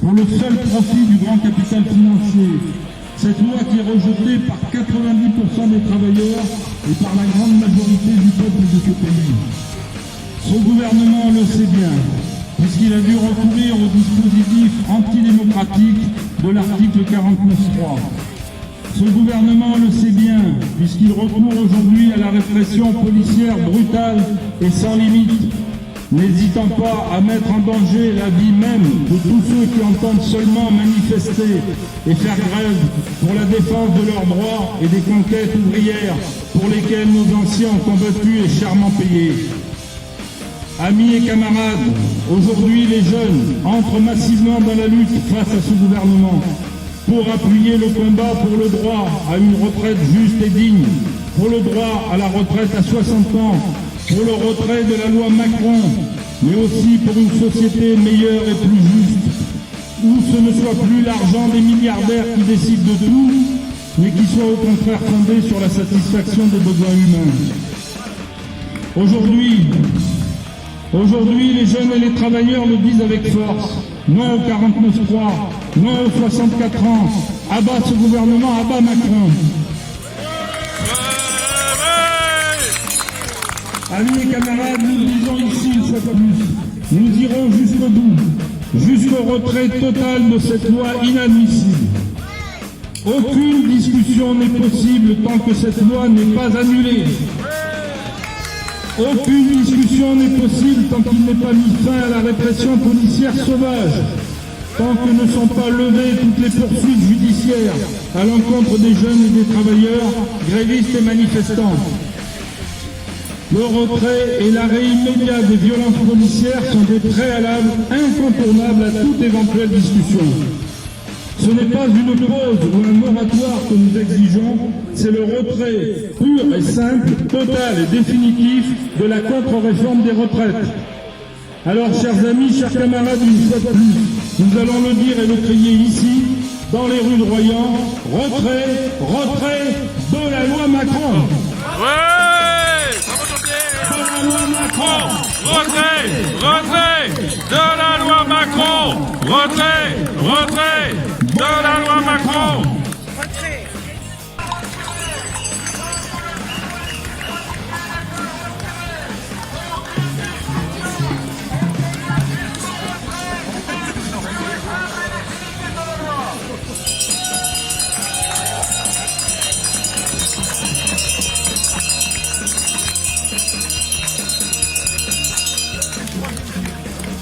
pour le seul profit du grand capital financier. Cette loi qui est rejetée par 90% des travailleurs et par la grande majorité du peuple de ce pays. Son gouvernement le sait bien, puisqu'il a dû recourir au dispositif antidémocratique de l'article 49.3. Ce gouvernement le sait bien, puisqu'il recourt aujourd'hui à la répression policière brutale et sans limite, n'hésitant pas à mettre en danger la vie même de tous ceux qui entendent seulement manifester et faire grève pour la défense de leurs droits et des conquêtes ouvrières pour lesquelles nos anciens ont combattu et chèrement payé. Amis et camarades, aujourd'hui les jeunes entrent massivement dans la lutte face à ce gouvernement pour appuyer le combat pour le droit à une retraite juste et digne, pour le droit à la retraite à 60 ans, pour le retrait de la loi Macron, mais aussi pour une société meilleure et plus juste, où ce ne soit plus l'argent des milliardaires qui décident de tout, mais qui soit au contraire fondé sur la satisfaction des besoins humains. Aujourd'hui, les jeunes et les travailleurs le disent avec force. Non au 49.3, non aux 64 ans. À bas ce gouvernement, à bas Macron. Amis et camarades, nous le disons ici une fois de plus. Nous irons jusqu'au bout, jusqu'au retrait total de cette loi inadmissible. Aucune discussion n'est possible tant que cette loi n'est pas annulée. Aucune discussion n'est possible tant qu'il n'est pas mis fin à la répression policière sauvage, tant que ne sont pas levées toutes les poursuites judiciaires à l'encontre des jeunes et des travailleurs, grévistes et manifestants. Le retrait et l'arrêt immédiat des violences policières sont des préalables incontournables à toute éventuelle discussion. Ce n'est pas une pause ou un moratoire que nous exigeons, c'est le retrait pur et simple, total et définitif de la contre-réforme des retraites. Alors, chers amis, chers camarades, une fois de plus, nous allons le dire et le crier ici, dans les rues de Royan, retrait, retrait de la loi Macron. Ouais, de la loi Macron. Retrait, retrait de la loi Macron. Retrait, retrait de la loi Macron.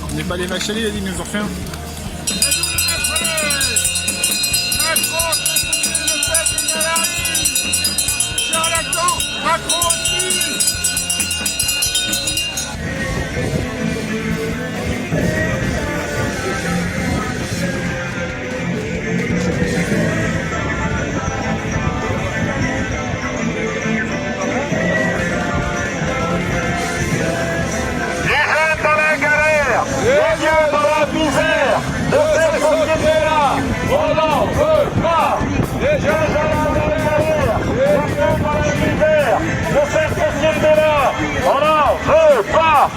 On n'est pas les vaches à lait, il a dit, nous en fait un. Macron aussi. De cette société-là, on n'en veut pas. Les jeunes dans la galère, les jeunes dans la misère. De cette société-là, on n'en veut pas.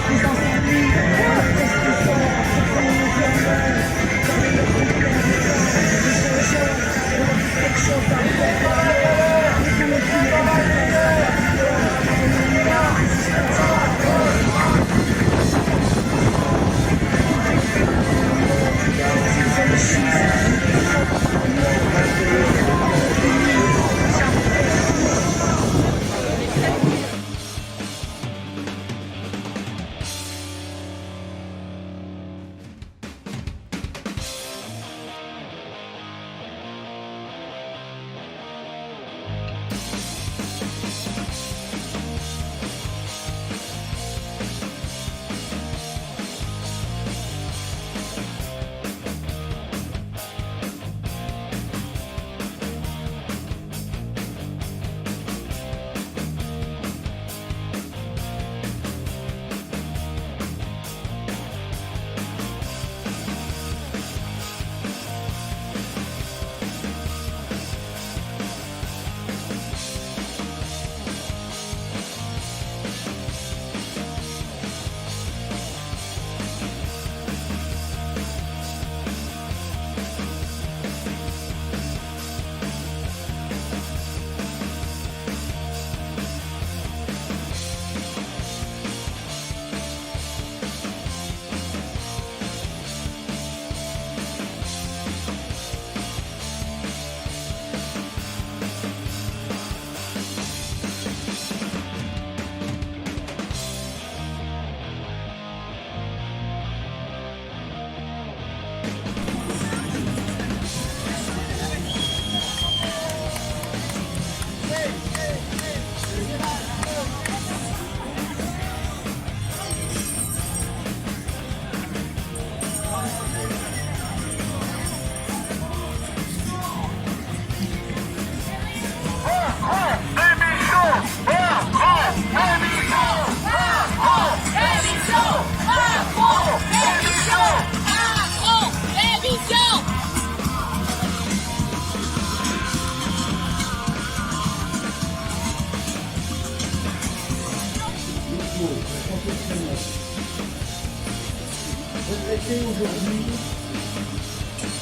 aujourd'hui,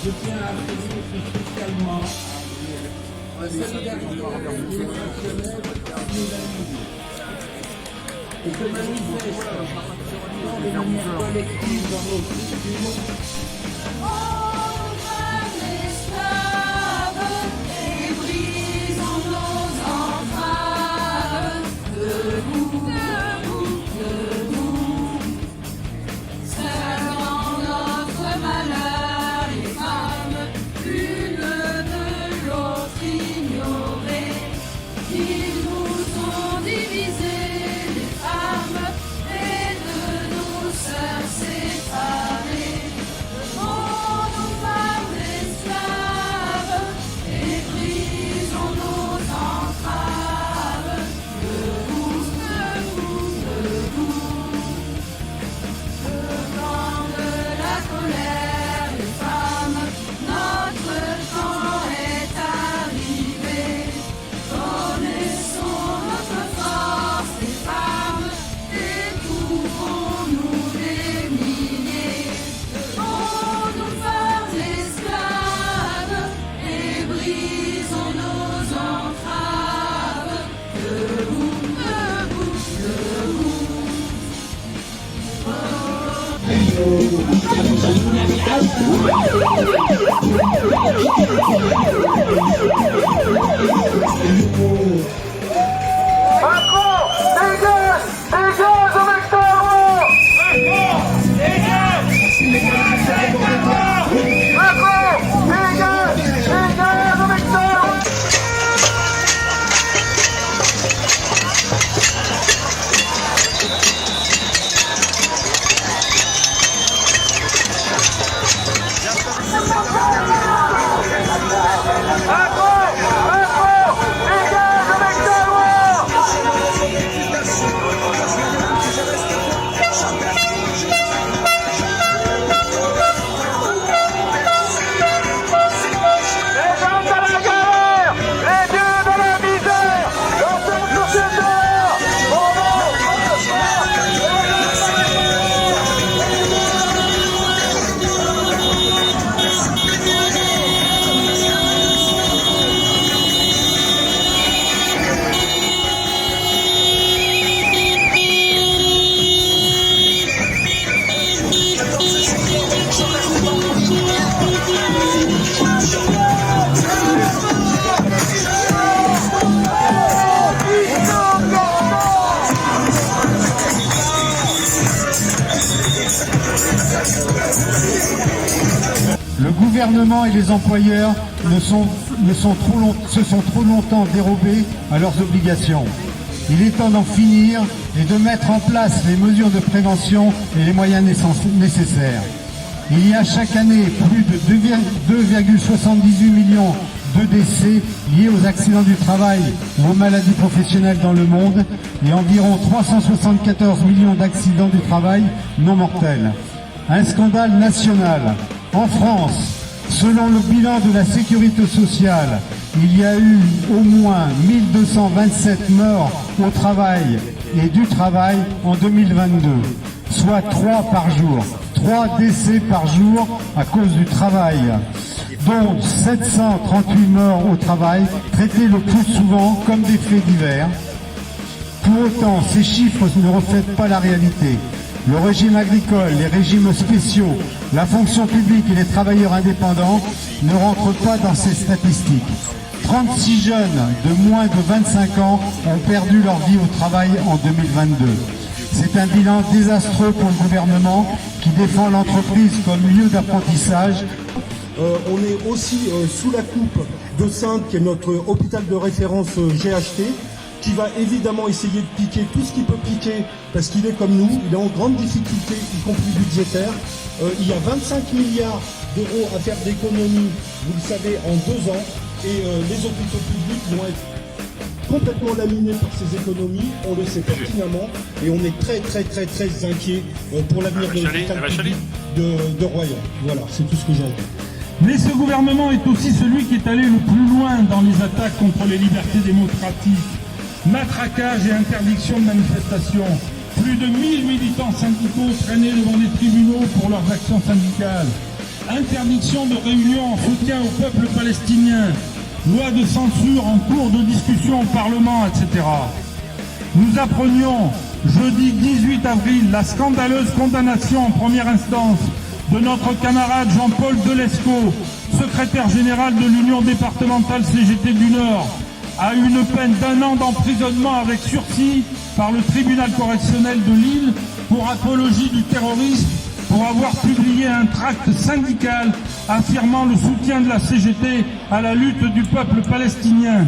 je tiens à appeler plus spécialement la solidarité des fonctionnaires et de la vie. Et se manifeste tant de manière collective dans nos structures. Macron, dégage! Dégage avec ta loi! Macron, dégage! Dégage avec ta loi! Macron, dégage! Dégage avec ta loi! Le gouvernement et les employeurs se sont trop longtemps dérobés à leurs obligations. Il est temps d'en finir et de mettre en place les mesures de prévention et les moyens nécessaires. Il y a chaque année plus de 2,78 millions de décès liés aux accidents du travail ou aux maladies professionnelles dans le monde et environ 374 millions d'accidents du travail non mortels. Un scandale national. En France, selon le bilan de la sécurité sociale, il y a eu au moins 1227 morts au travail et du travail en 2022, soit 3 par jour. 3 décès par jour à cause du travail, dont 738 morts au travail, traités le plus souvent comme des faits divers. Pour autant, ces chiffres ne reflètent pas la réalité. Le régime agricole, les régimes spéciaux, la fonction publique et les travailleurs indépendants ne rentrent pas dans ces statistiques. 36 jeunes de moins de 25 ans ont perdu leur vie au travail en 2022. C'est un bilan désastreux pour le gouvernement qui défend l'entreprise comme lieu d'apprentissage. On est aussi sous la coupe de Saintes, qui est notre hôpital de référence GHT, qui va évidemment essayer de piquer tout ce qu'il peut piquer, parce qu'il est comme nous, il est en grande difficulté, y compris budgétaire. Il y a 25 milliards d'euros à faire d'économies, vous le savez, en 2 ans, et les hôpitaux publics vont être complètement laminés par ces économies, on le sait pertinemment, et on est très inquiet pour l'avenir de l'hôpital public de Royan. Voilà, c'est tout ce que j'ai à dire. Mais ce gouvernement est aussi celui qui est allé le plus loin dans les attaques contre les libertés démocratiques. Matraquage et interdiction de manifestation, Plus de 1000 militants syndicaux traînés devant les tribunaux pour leurs actions syndicales. Interdiction de réunion en soutien au peuple palestinien. Loi de censure en cours de discussion au Parlement, etc. Nous apprenions jeudi 18 avril la scandaleuse condamnation en première instance de notre camarade Jean-Paul Delesco, secrétaire général de l'Union départementale CGT du Nord, à une peine d'1 an d'emprisonnement avec sursis par le tribunal correctionnel de Lille pour apologie du terrorisme, pour avoir publié un tract syndical affirmant le soutien de la CGT à la lutte du peuple palestinien.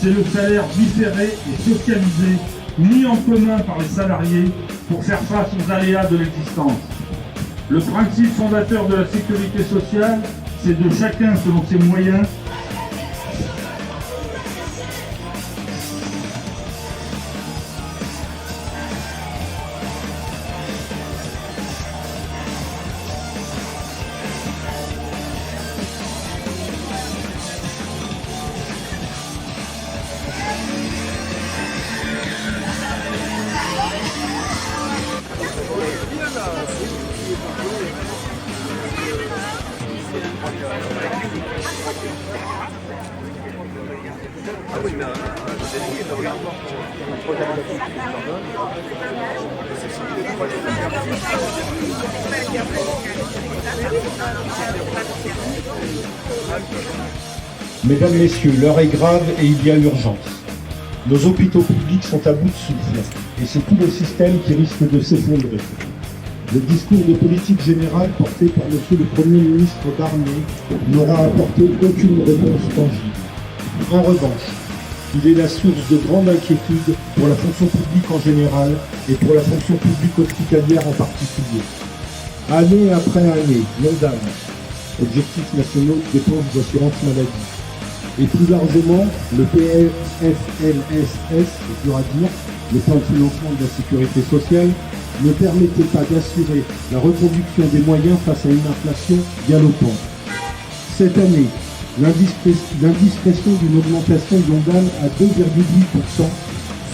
C'est le salaire différé et socialisé, mis en commun par les salariés pour faire face aux aléas de l'existence. Le principe fondateur de la sécurité sociale, c'est de chacun selon ses moyens. Mesdames, Messieurs, l'heure est grave et il y a urgence. Nos hôpitaux publics sont à bout de souffle et c'est tout le système qui risque de s'effondrer. Le discours de politique générale porté par Monsieur le Premier ministre d'Armée n'aura apporté aucune réponse tangible. En revanche, il est la source de grande inquiétude pour la fonction publique en général et pour la fonction publique hospitalière en particulier. Année après année, l'ONDAM, Objectifs nationaux de dépenses d'assurance maladie, et plus largement le PFLSS, c'est dur à dire, le plan de financement de la sécurité sociale, ne permettait pas d'assurer la reconduction des moyens face à une inflation galopante. Cette année, l'indiscrétion d'une augmentation de l'ONDAM à 2,8%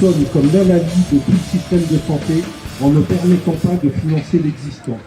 sonne comme l'analyse de tout le système de santé en ne permettant pas de financer l'existant.